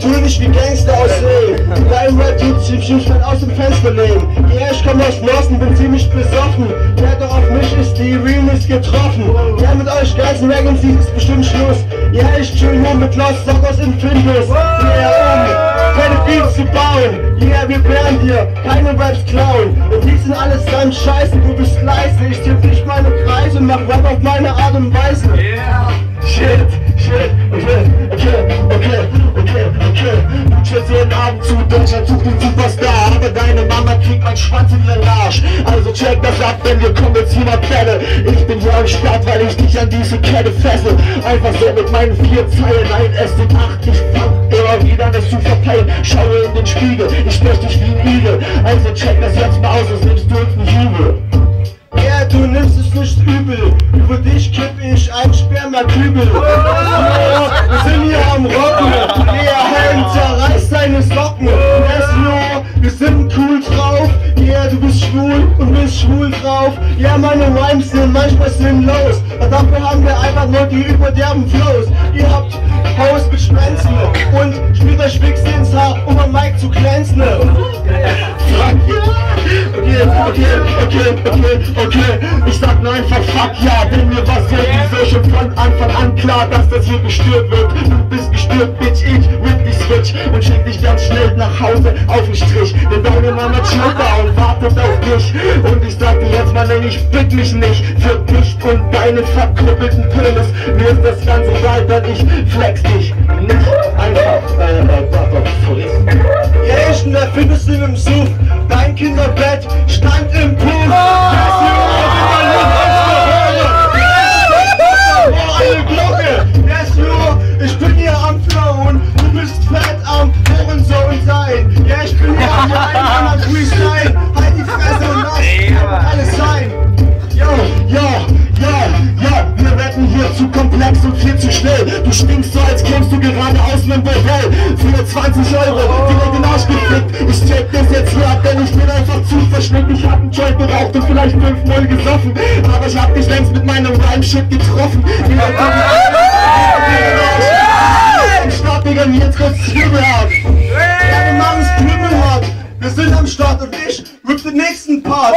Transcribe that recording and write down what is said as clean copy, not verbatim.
tu nicht wie Gangster aussehen. Dein Rap tut sich nicht aus dem Fenster lehnen. Ja, ich komm aus Norsten, bin ziemlich besoffen. Ja, doch auf mich ist die Realness getroffen. Ja, mit euch ganzen Rag-MCs ist bestimmt Schluss. Ja, ich chill nur mit Lost Sockers in Findus. Ja, keine Beats zu bauen. Ja, wir werden dir keine Raps klauen. Und die sind alles ganz scheiße, du bist leise. Ich tipp nicht meine Kreise und mach Rap auf meine Art und Weise. Yeah. Shit, okay. Du chillst jeden Abend zu, Deutschland sucht den Superstar. Aber deine Mama kriegt meinen Schwanz in den Arsch. Also check das ab, wenn wir kommen jetzt hier mal Battle. Ich bin hier am Start, weil ich dich an diese Kette fessel. Einfach so mit meinen 4 Zeilen, ein S8. Ich fang immer wieder an, es zu verpeilen. Schaue in den Spiegel, ich sprech dich wie ein Igel. Also check das jetzt mal aus, sonst nimmst du uns einen Jubel. Ja, du nimmst es nicht übel. Über dich kipp ich ein Spermakübel. Wir sind hier am Rocken. Ja, Helm zerreißt deine Socken. Wir sind cool drauf. Ja, du bist schwul und bist schwul drauf. Ja, meine Rhymes sind manchmal sinnlos. Und dafür haben wir einfach nur die überderben Flows. Ihr habt Haus mit Schwänzen und spielt euch Wichs ins Haar, um am Mic zu glänzen. Okay, ich sag nur einfach fuck ja, denn mir was jetzt so schon von Anfang an klar, dass das hier gestört wird. Du bist gestört, Bitch, ich rip dich switch und schick dich ganz schnell nach Hause auf den Strich. Denn deine Mama chillt da und wartet auf dich. Und ich sag dir jetzt mal, nein, ich bitt mich nicht für dich und deine verkrüppelten Penis. Mir ist das Ganze egal, denn ich flex dich nicht einfach. Ja, ich findest du im Such, dein Kinderbett stand im Pool. Eine Glocke, ich bin hier am Flown, du bist fett am Hurensohn sein. Ja, ich bin hier am Wein, am Freestyle, halt die Fresse und lass alles sein. Wir werden hier zu komplex und viel zu schnell. Du stinkst so, als kämst du gerade aus nem Bordell. Für 20 Euro, direkt in den Arsch gefickt. Ich check das jetzt hier ab, denn ich bin einfach zu verschnickt. Ich hab einen Joint geraucht und vielleicht 5-0 gesoffen. Aber ich hab dich längst mit meinem Rhyme-Shit getroffen. Start, Digga, jetzt kommt's knüppelhart. Ja, wir machen's knüppelhart. Wir sind am Start und ich rip den nächsten Part.